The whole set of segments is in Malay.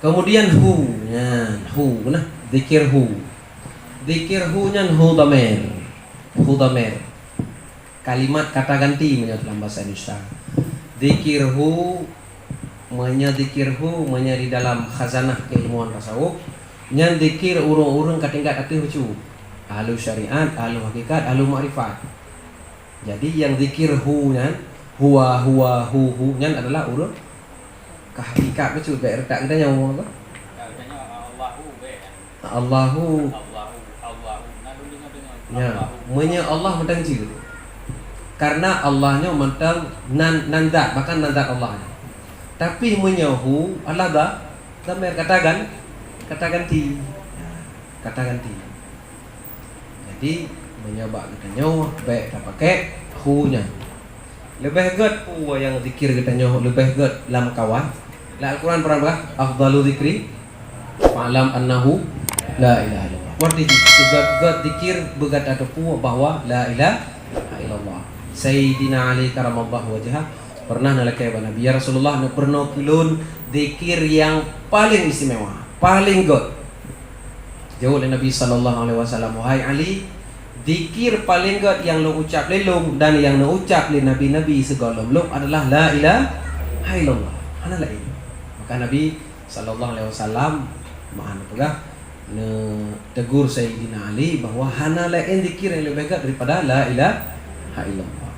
Kemudian hu, nah zikir hu. Zikir hu nyan hu damer. Hu damer. Kalimat kata ganti menurut dalam bahasa Indonesia. Zikir hu menya di dalam khazanah keilmuan tasawuf. Nyan zikir urung-urung katingkat ati hucu. Ahlu syariat, ahlu hakikat, ahlu ma'rifat. Jadi yang zikir hu nyan huwa hu nyan adalah urung kehakikat betul baik retak kita nyawa apa? Allahu ya, menya Allah mentang jiru. Karena Allahnya mentang nandat, bahkan nandat Allah. Tapi menyahu Allah dah damai kata ganti. Jadi menyoba kita nyawa baik tak pakai hu nya. Lebih good yang zikir kita nyawa lebih good dalam kawan. La Al-Quran pernah berkata afdalu zikri fa'lam annahu la ilaha illallah. Warti juga zikir begat ada puwa bahwa la ilaha illallah. Sayyidina Ali karamallahu wajhah pernah nalakai Nabi ya Rasulullah pernah kulun zikir yang paling istimewa, paling good. Jauh dari Nabi sallallahu alaihi wasallam, wahai Ali, zikir paling good yang lo ucap lelum dan yang lo ucap li nabi-nabi segala belum adalah la ilaha illallah. Hana lain. Maka Nabi sallallahu alaihi wasallam mahan pegah tegur Sayyidina Ali bahwa hana lain zikir yang lebih baik daripada la ilaha illallah.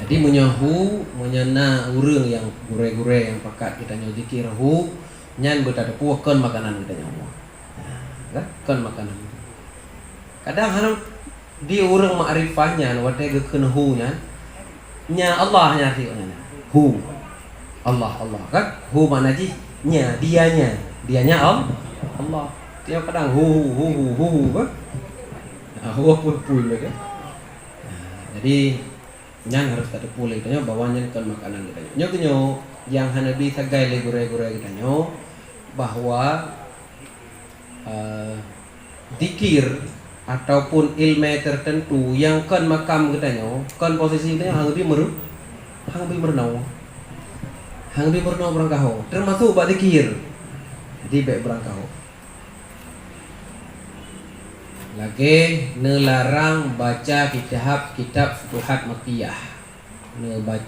Jadi menyana urang yang gure-gure yang pakat kita nyo zikir hu nyan bertada puakeun makanan kita nyawa. Kan makanan. Kadang hana di urang ma'rifahnya wate gekeun hu nya Allah nya hu Allah kan hu mana ji nya dianya Allah tiap kadang hu kan hu pun kan. Jadi nyan harus ada pula kita bawanya kan makanan kita nyo yang hanabi tagai le gure-gure kita nyo bahwa dikir ataupun ilmu tertentu yang kan makam kita nyo kan posisi kita hang lebih merenau berangkau termasuk bak dikir jadi baik berangkau lagi nelarang baca kitab Futuhat Makkiyah,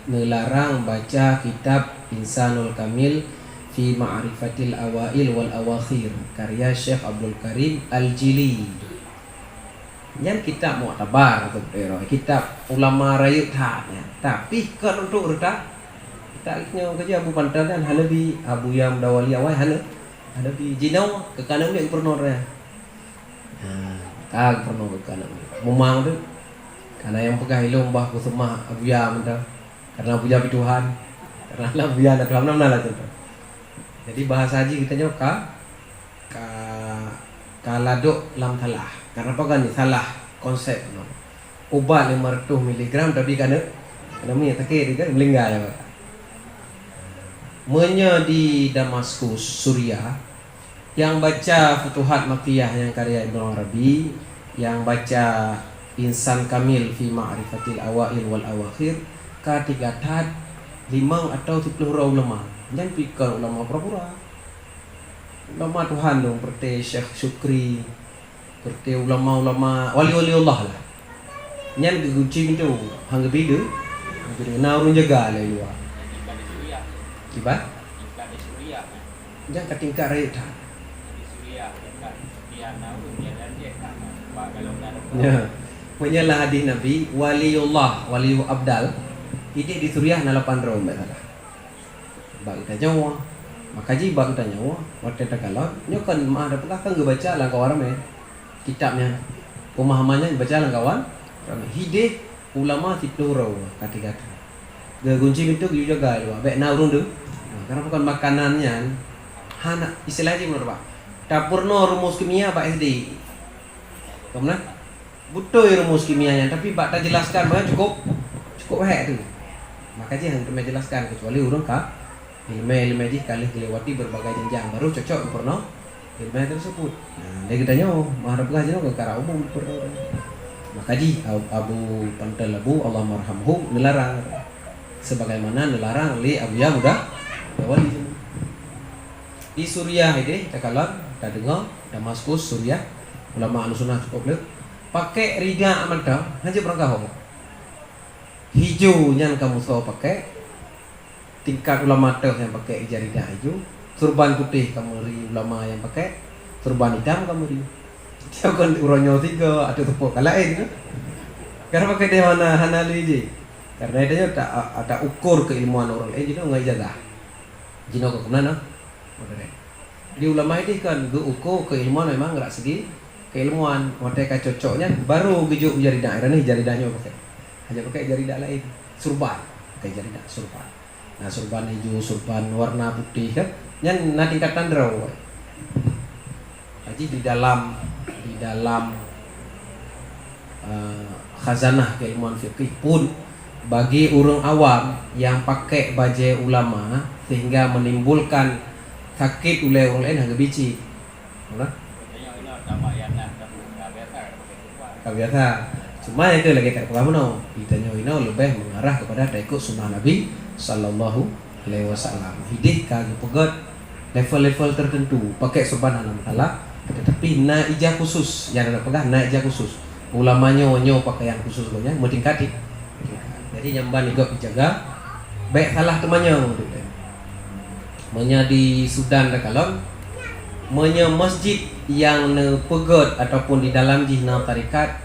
nelarang baca kitab Insanul Kamil fi Ma'rifatil Awail wal Awakhir karya Syekh Abdul Karim Al-Jili. Yang kitab mu'tabar tu kitab ulama rayu taknya. Tapi kan untuk retak taknya kerja Abu Pantal kan halabi Abu Yam Dawali awai halabi jinau ke kanan ni pernah dia. Kag pernah ke kanan. Memang tu karena yang pegah ilmu bah kusumah Abu Yam tu. Karena Abu Yam Tuhan. Karena Abu Yam Tuhan mana tu. Jadi bahasa haji kita nyo kaladuk lam talah. Karena apa kan ni salah konsep no. Ubat 500 mg tapi kan minyak takir kan melinggar ya. Menya di Damaskus, Suriah, yang baca Futuhat Makkiyah yang karya Ibnu Arabi, yang baca Insan Kamil fi Ma'rifatil Awail wal Awakhir, katigatan 5 atau 10 ulama. Jangan pikir ulama pura-pura. Ulama Tuhan dong, seperti Syekh Syukri, seperti ulama-ulama wali-wali Allah lah. Nyan gegucing itu, hang beda. Nah urun jaga lah luar. Ibat? Jangan katingkat raya tak. Ya. Menyalah hadis Nabi waliullah, wali abdal. Ini di Suriah na 8 tahun baik salah. Bak kita nyawa. Maka ji bak kita nyawa, waktu kita kalau nyokan mah ada pelakang baca lah kawan ramai. Kitabnya pemahamannya baca lah kawan. Hideh ulama tipu raw kata-kata. Gagunci itu juga gal, baik na urun tu. Karena bukan makanannya hana istilahnya menurut Pak dapurno rumus kimia Pak SD kemudian butuh rumus kimianya tapi Pak tak jelaskan bahwa cukup baik tu makanya yang kami jelaskan kecuali urung kah ilmu ji kali dilewati berbagai jenjang baru cocok purno ilmu tersebut nah dia kita nyo mengharap ngaji ke cara umum purno makanya Abu Pantal Abu Allah marhamhu melarang sebagaimana melarang li Abu Ya mudah wali. Di Suriah ini kita kalau kita dengar Damaskus Suriah ulama Ahlussunnah cukup le pakai rida amandah hanya berangkah hijau yang kamu tahu pakai tingkat ulama teh yang pakai rida hijau, turban putih kamu ri ulama yang pakai turban hitam kamu ri dia kan uronyo tiga ada tepuk lain itu karena pakai dia mana hanali je karena itu ada ukur keilmuan orang jadi nggak jaga jino ke mana di ulama ini kan ukur keilmuan memang nggak segi keilmuan mereka cocoknya baru gejuk jaridah ini jaridahnya pakai hanya pakai jaridah lain surban pakai jaridah surban nah surban hijau surban warna putih kan yang nanti tingkatan draw jadi di dalam khazanah keilmuan fikih pun bagi orang awam yang pakai baju ulama sehingga menimbulkan sakit oleh orang lain agak bici. Biasa. Cuma itu lagi kat kamu no. Ditanya ini lebih mengarah kepada ikut sunnah Nabi sallallahu alaihi wasallam. Hidih kagak pegat level-level tertentu pakai subhanallah taala tetapi naijah khusus yang ada pegang naijah khusus. Ulamanya onyo pakaian khusus gonya meningkati. Jadi nyamban juga dijaga baik salah temannya menya di Sudan kalau menya masjid yang pegot ataupun di dalam jihna tarikat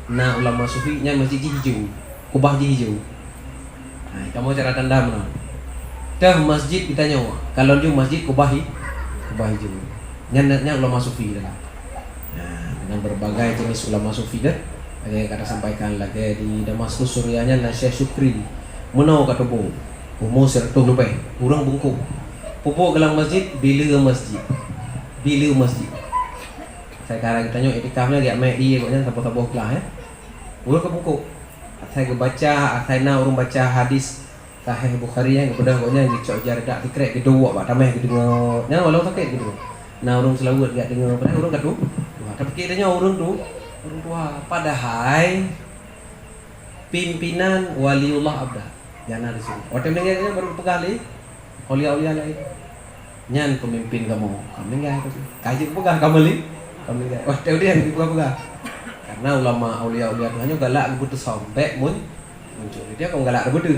na ulama sufi nya masjid hijau kubah hijau nah kamu cara tanda mana dah masjid ditanya kalau di masjid kubah hijau nya ulama sufi dah nah dengan berbagai jenis ulama sufi dah ada kata sampaikan lagi di Damaskus Suriahnya na Syekh Syukri menau kata bung umur sertung lebih urang bungkuk pupuk gelang masjid bila masjid saya sekarang tanya etikafnya dia mai koknya sabo-sabo kelah ya urang ke buku saya baca saya urang baca hadis Sahih Bukhari yang kepada koknya dicok jardak dikrek gedua pak tameh dengar nya walau sakit gitu nah urang selawat gak dengar padahal urang kadu tapi kiranya urang tua padahal pimpinan waliullah abda jangan di sini orang dengarnya baru pegali aulia lain nyan pemimpin kamu enggak kaji pegang kamu kami enggak wah dia yang pegang karena ulama aulia Tuhannya galak butuh sampai muncul dia kalau galak butuh